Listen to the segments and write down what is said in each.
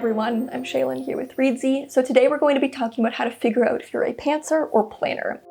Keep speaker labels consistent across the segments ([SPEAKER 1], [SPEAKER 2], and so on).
[SPEAKER 1] everyone, I'm Shaylin here with Reedsy. So today we're going to be talking about how to figure out if you're a pantser or planner.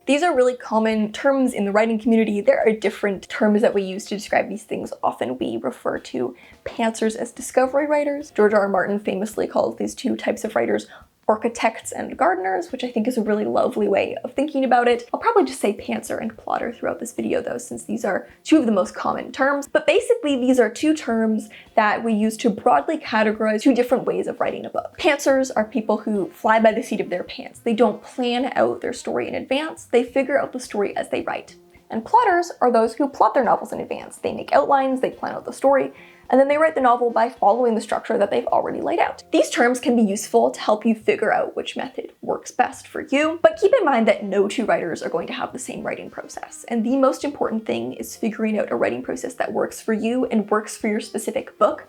[SPEAKER 1] These are really common terms in the writing community. There are different terms that we use to describe these things. Often we refer to pantsers as discovery writers. George R. R. Martin famously calls these two types of writers architects and gardeners, which I think is a really lovely way of thinking about it. I'll probably just say pantser and plotter throughout this video though, since these are two of the most common terms. But basically these are two terms that we use to broadly categorize two different ways of writing a book. Pantsers are people who fly by the seat of their pants. They don't plan out their story in advance. They figure out the story as they write. And plotters are those who plot their novels in advance. They make outlines, they plan out the story, and then they write the novel by following the structure that they've already laid out. These terms can be useful to help you figure out which method works best for you, but keep in mind that no two writers are going to have the same writing process. And the most important thing is figuring out a writing process that works for you and works for your specific book,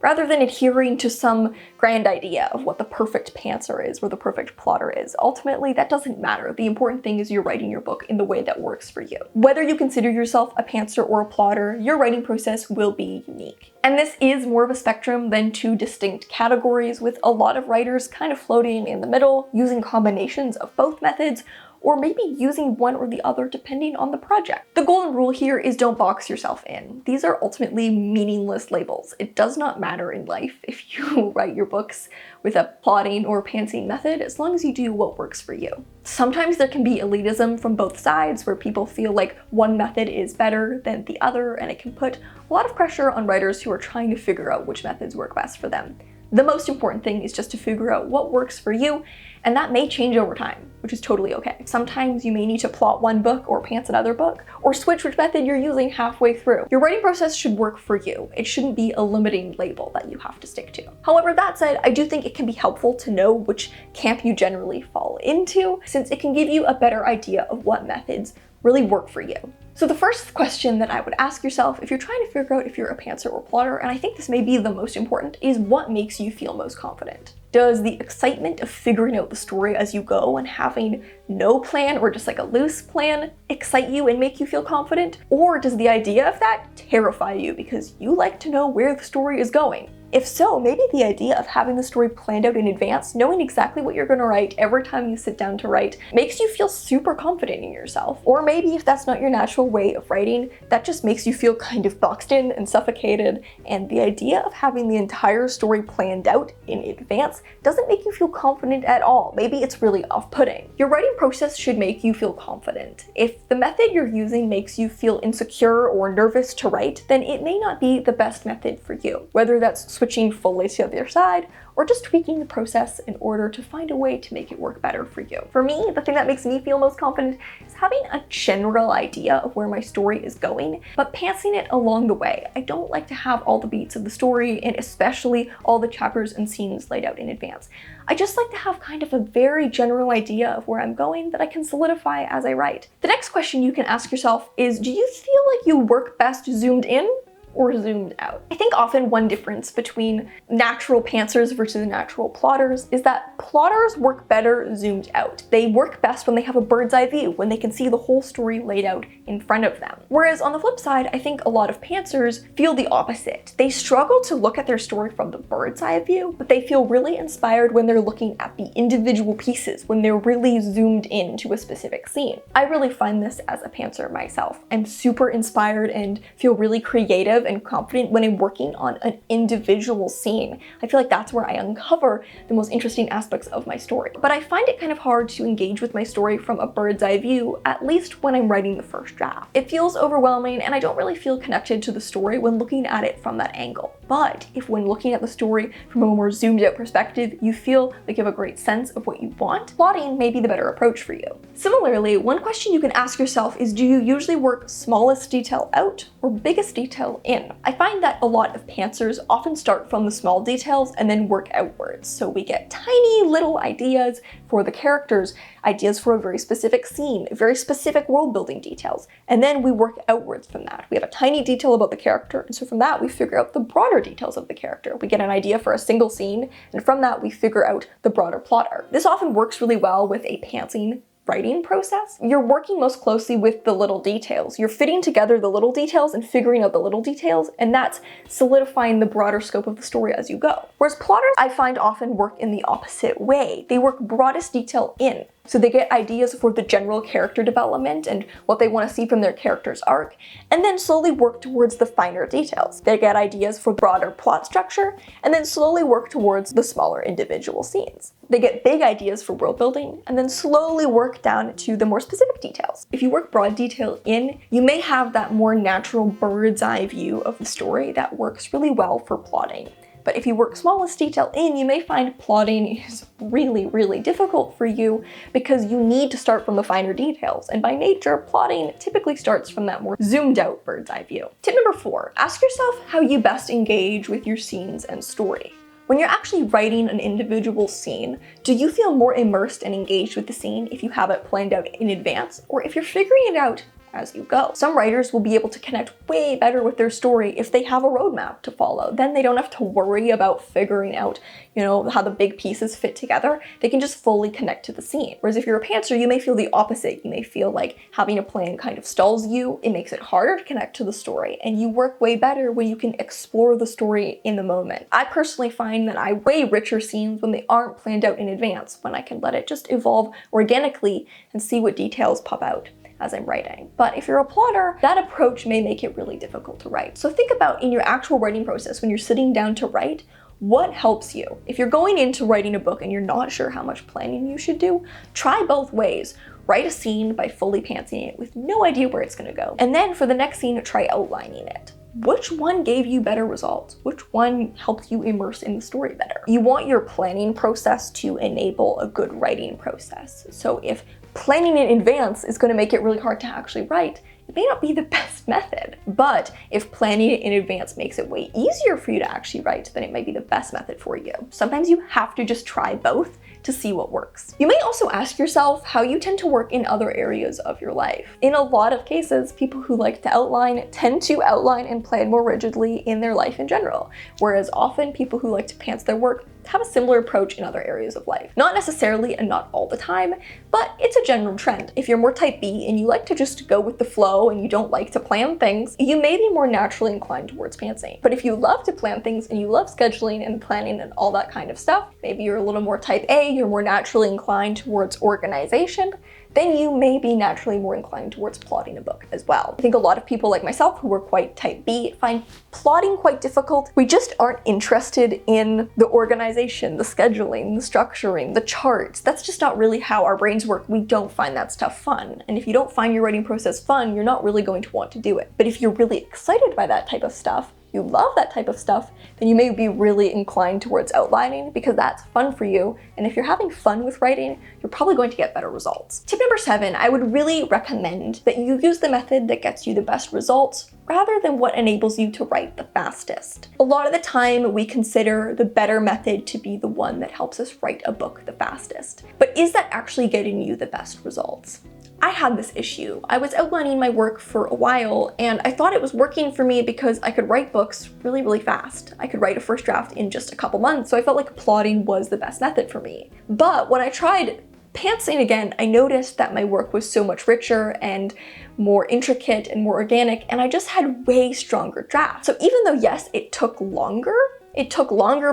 [SPEAKER 1] rather than adhering to some grand idea of what the perfect pantser is or the perfect plotter is. Ultimately, that doesn't matter. The important thing is you're writing your book in the way that works for you. Whether you consider yourself a pantser or a plotter, your writing process will be unique. And this is more of a spectrum than two distinct categories, with a lot of writers kind of floating in the middle, using combinations of both methods, or maybe using one or the other depending on the project. The golden rule here is don't box yourself in. These are ultimately meaningless labels. It does not matter in life if you write your books with a plotting or pantsing method, as long as you do what works for you. Sometimes there can be elitism from both sides, where people feel like one method is better than the other, and it can put a lot of pressure on writers who are trying to figure out which methods work best for them. The most important thing is just to figure out what works for you, and that may change over time, which is totally okay. Sometimes you may need to plot one book or pants another book, or switch which method you're using halfway through. Your writing process should work for you. It shouldn't be a limiting label that you have to stick to. However, that said, I do think it can be helpful to know which camp you generally fall into, since it can give you a better idea of what methods really work for you. So the first question that I would ask yourself if you're trying to figure out if you're a pantser or plotter, and I think this may be the most important, is what makes you feel most confident? Does the excitement of figuring out the story as you go and having no plan or just like a loose plan excite you and make you feel confident? Or does the idea of that terrify you because you like to know where the story is going? If so, maybe the idea of having the story planned out in advance, knowing exactly what you're going to write every time you sit down to write, makes you feel super confident in yourself. Or maybe if that's not your natural way of writing, that just makes you feel kind of boxed in and suffocated, and the idea of having the entire story planned out in advance doesn't make you feel confident at all. Maybe it's really off-putting. Your writing process should make you feel confident. If the method you're using makes you feel insecure or nervous to write, then it may not be the best method for you. Whether that's switching fully to the other side, or just tweaking the process in order to find a way to make it work better for you. For me, the thing that makes me feel most confident is having a general idea of where my story is going, but pantsing it along the way. I don't like to have all the beats of the story, and especially all the chapters and scenes laid out in advance. I just like to have kind of a very general idea of where I'm going that I can solidify as I write. The next question you can ask yourself is, do you feel like you work best zoomed in or zoomed out? I think often one difference between natural pantsers versus natural plotters is that plotters work better zoomed out. They work best when they have a bird's eye view, when they can see the whole story laid out in front of them. Whereas on the flip side, I think a lot of pantsers feel the opposite. They struggle to look at their story from the bird's eye view, but they feel really inspired when they're looking at the individual pieces, when they're really zoomed in to a specific scene. I really find this as a pantser myself. I'm super inspired and feel really creative and confident when I'm working on an individual scene. I feel like that's where I uncover the most interesting aspects of my story. But I find it kind of hard to engage with my story from a bird's eye view, at least when I'm writing the first draft. It feels overwhelming, and I don't really feel connected to the story when looking at it from that angle. But if when looking at the story from a more zoomed out perspective, you feel like you have a great sense of what you want, plotting may be the better approach for you. Similarly, one question you can ask yourself is, do you usually work smallest detail out or biggest detail in? I find that a lot of pantsers often start from the small details and then work outwards. So we get tiny little ideas for the characters, ideas for a very specific scene, very specific world building details, and then we work outwards from that. We have a tiny detail about the character, and so from that we figure out the broader details of the character. We get an idea for a single scene, and from that we figure out the broader plot arc. This often works really well with a pantsing writing process, you're working most closely with the little details. You're fitting together the little details and figuring out the little details, and that's solidifying the broader scope of the story as you go. Whereas plotters, I find, often work in the opposite way. They work broadest detail in. So they get ideas for the general character development and what they want to see from their character's arc, and then slowly work towards the finer details. They get ideas for broader plot structure, and then slowly work towards the smaller individual scenes. They get big ideas for world building, and then slowly work down to the more specific details. If you work broad detail in, you may have that more natural bird's eye view of the story that works really well for plotting. But if you work smallest detail in, you may find plotting is really, really difficult for you because you need to start from the finer details. And by nature, plotting typically starts from that more zoomed out bird's eye view. Tip number 4, ask yourself how you best engage with your scenes and story. When you're actually writing an individual scene, do you feel more immersed and engaged with the scene if you have it planned out in advance, or if you're figuring it out as you go? Some writers will be able to connect way better with their story if they have a roadmap to follow. Then they don't have to worry about figuring out, how the big pieces fit together. They can just fully connect to the scene. Whereas if you're a pantser, you may feel the opposite. You may feel like having a plan kind of stalls you. It makes it harder to connect to the story, and you work way better when you can explore the story in the moment. I personally find that I way richer scenes when they aren't planned out in advance, when I can let it just evolve organically and see what details pop out as I'm writing. But if you're a plotter, that approach may make it really difficult to write. So think about, in your actual writing process, when you're sitting down to write, what helps you? If you're going into writing a book and you're not sure how much planning you should do, try both ways. Write a scene by fully pantsing it with no idea where it's gonna go. And then for the next scene, try outlining it. Which one gave you better results? Which one helped you immerse in the story better? You want your planning process to enable a good writing process. So if planning in advance is going to make it really hard to actually write, it may not be the best method. But if planning it in advance makes it way easier for you to actually write, then it might be the best method for you. Sometimes you have to just try both to see what works. You may also ask yourself how you tend to work in other areas of your life. In a lot of cases, people who like to outline tend to outline and plan more rigidly in their life in general, whereas often people who like to pants their work have a similar approach in other areas of life. Not necessarily and not all the time, but it's a general trend. If you're more type B and you like to just go with the flow and you don't like to plan things, you may be more naturally inclined towards pantsing. But if you love to plan things and you love scheduling and planning and all that kind of stuff, maybe you're a little more type A, you're more naturally inclined towards organization, then you may be naturally more inclined towards plotting a book as well. I think a lot of people like myself who are quite type B find plotting quite difficult. We just aren't interested in the organization, the scheduling, the structuring, the charts. That's just not really how our brains work. We don't find that stuff fun. And if you don't find your writing process fun, you're not really going to want to do it. But if you're really excited by that type of stuff, you love that type of stuff, then you may be really inclined towards outlining because that's fun for you. And if you're having fun with writing, you're probably going to get better results. Tip number 7, I would really recommend that you use the method that gets you the best results rather than what enables you to write the fastest. A lot of the time we consider the better method to be the one that helps us write a book the fastest. But is that actually getting you the best results? I had this issue. I was outlining my work for a while and I thought it was working for me because I could write books really, really fast. I could write a first draft in just a couple months, so I felt like plotting was the best method for me. But when I tried pantsing again, I noticed that my work was so much richer and more intricate and more organic, and I just had way stronger drafts. So even though, yes, it took longer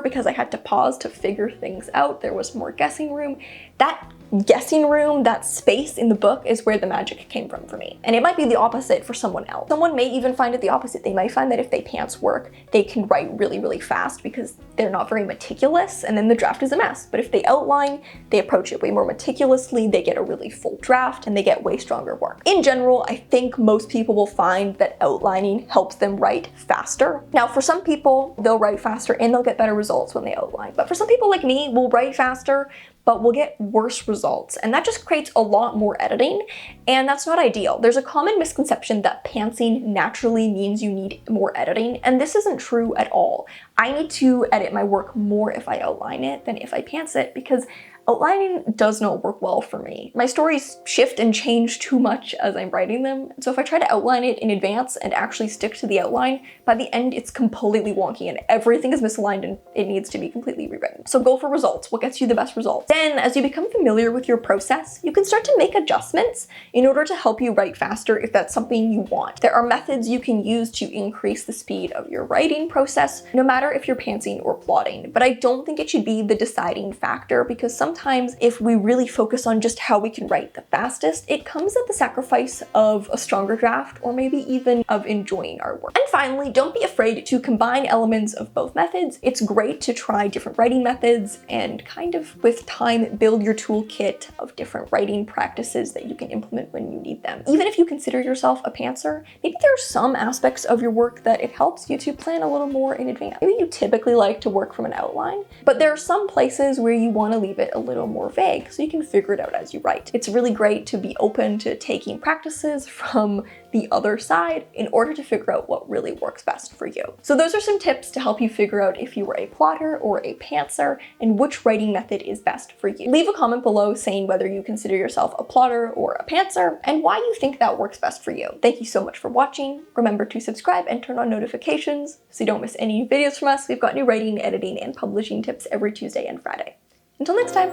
[SPEAKER 1] because I had to pause to figure things out. There was more guessing room. That guessing room, that space in the book is where the magic came from for me. And it might be the opposite for someone else. Someone may even find it the opposite. They might find that if they pants work, they can write really, really fast because they're not very meticulous and then the draft is a mess. But if they outline, they approach it way more meticulously, they get a really full draft and they get way stronger work. In general, I think most people will find that outlining helps them write faster. Now, for some people, they'll write faster and they'll get better results when they outline. But for some people like me, we'll write faster, but we'll get worse results. And that just creates a lot more editing, and that's not ideal. There's a common misconception that pantsing naturally means you need more editing, and this isn't true at all. I need to edit my work more if I outline it than if I pants it because outlining does not work well for me. My stories shift and change too much as I'm writing them, so if I try to outline it in advance and actually stick to the outline, by the end it's completely wonky and everything is misaligned and it needs to be completely rewritten. So go for results. What gets you the best results? Then, as you become familiar with your process, you can start to make adjustments in order to help you write faster if that's something you want. There are methods you can use to increase the speed of your writing process, no matter if you're pantsing or plotting, but I don't think it should be the deciding factor, because sometimes if we really focus on just how we can write the fastest, it comes at the sacrifice of a stronger draft or maybe even of enjoying our work. And finally, don't be afraid to combine elements of both methods. It's great to try different writing methods and kind of with time build your toolkit of different writing practices that you can implement when you need them. Even if you consider yourself a pantser, maybe there are some aspects of your work that it helps you to plan a little more in advance. Maybe you typically like to work from an outline, but there are some places where you want to leave it a little more vague so you can figure it out as you write. It's really great to be open to taking practices from the other side in order to figure out what really works best for you. So those are some tips to help you figure out if you were a plotter or a pantser and which writing method is best for you. Leave a comment below saying whether you consider yourself a plotter or a pantser and why you think that works best for you. Thank you so much for watching. Remember to subscribe and turn on notifications so you don't miss any new videos from us. We've got new writing, editing, and publishing tips every Tuesday and Friday. Until next time,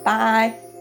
[SPEAKER 1] bye!